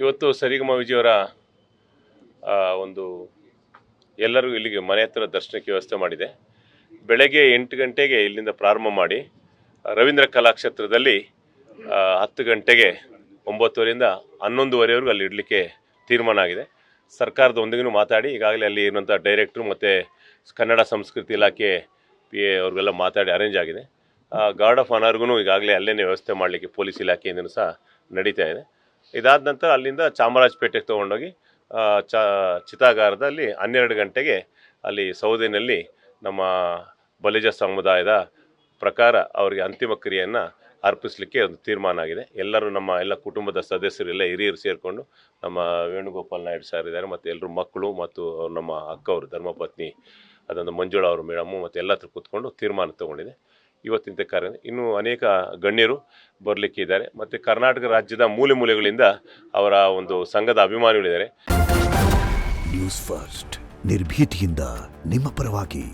ಇವತ್ತು ಸರಿಗಮ ವಿಜಯವರ ಒಂದು ಎಲ್ಲರೂ ಇಲ್ಲಿಗೆ ಮನೆ ಹತ್ರ ದರ್ಶನಕ್ಕೆ ವ್ಯವಸ್ಥೆ ಮಾಡಿದೆ. ಬೆಳಗ್ಗೆ 8 ಗಂಟೆಗೆ ಇಲ್ಲಿಂದ ಪ್ರಾರಂಭ ಮಾಡಿ ರವೀಂದ್ರ ಕಲಾಕ್ಷೇತ್ರದಲ್ಲಿ 10 ಗಂಟೆಗೆ 9:30ರಿಂದ 11:30ವರೆಗೂ ಅಲ್ಲಿ ಇಡಲಿಕ್ಕೆ ತೀರ್ಮಾನ ಆಗಿದೆ. ಸರ್ಕಾರದ ಒಂದಿಗೂ ಮಾತಾಡಿ ಈಗಾಗಲೇ ಅಲ್ಲಿ ಇರುವಂಥ ಡೈರೆಕ್ಟ್ರು ಮತ್ತು ಕನ್ನಡ ಸಂಸ್ಕೃತಿ ಇಲಾಖೆ PA ಅವ್ರಿಗೆಲ್ಲ ಮಾತಾಡಿ ಅರೇಂಜ್ ಆಗಿದೆ. ಗಾರ್ಡ್ ಆಫ್ ಆನರ್ಗೂ ಈಗಾಗಲೇ ಅಲ್ಲೇ ವ್ಯವಸ್ಥೆ ಮಾಡಲಿಕ್ಕೆ ಪೊಲೀಸ್ ಇಲಾಖೆಯಿಂದನೂ ಸಹ ನಡೀತಾ ಇದೆ. ಇದಾದ ನಂತರ ಅಲ್ಲಿಂದ ಚಾಮರಾಜಪೇಟೆಗೆ ತೊಗೊಂಡೋಗಿ ಚಿತಾಗಾರದಲ್ಲಿ 12 ಗಂಟೆಗೆ ಅಲ್ಲಿ ಸೌದೆನಲ್ಲಿ ನಮ್ಮ ಬಲಿಜ ಸಮುದಾಯದ ಪ್ರಕಾರ ಅವರಿಗೆ ಅಂತಿಮ ಕ್ರಿಯೆಯನ್ನು ಅರ್ಪಿಸಲಿಕ್ಕೆ ಒಂದು ತೀರ್ಮಾನ ಆಗಿದೆ. ಎಲ್ಲರೂ ಎಲ್ಲ ಕುಟುಂಬದ ಸದಸ್ಯರು ಹಿರಿಯರು ಸೇರಿಕೊಂಡು ನಮ್ಮ ವೇಣುಗೋಪಾಲ್ ನಾಯ್ಡು ಸರ್ ಇದ್ದಾರೆ ಮತ್ತು ಎಲ್ಲರೂ ಮಕ್ಕಳು ಮತ್ತು ನಮ್ಮ ಅಕ್ಕವರು ಧರ್ಮಪತ್ನಿ ಅದೊಂದು ಮಂಜುಳಾ ಅವರು ಮೇಡಮು ಮತ್ತು ಎಲ್ಲ ಹತ್ರ ಕೂತ್ಕೊಂಡು ತೀರ್ಮಾನ ತೊಗೊಂಡಿದೆ. ಇವತ್ತಿನ ಕಾರ್ಯ ಇನ್ನೂ ಅನೇಕ ಗಣ್ಯರು ಬರಲಿಕ್ಕೆ ಇದ್ದಾರೆ ಮತ್ತು ಕರ್ನಾಟಕ ರಾಜ್ಯದ ಮೂಲೆ ಮೂಲೆಗಳಿಂದ ಅವರ ಒಂದು ಸಂಘದ ಅಭಿಮಾನಿಗಳಿದ್ದಾರೆ. ನ್ಯೂಸ್ ಫಸ್ಟ್ ನಿರ್ಭೀತಿಯಿಂದ ನಿಮ್ಮ ಪರವಾಗಿ.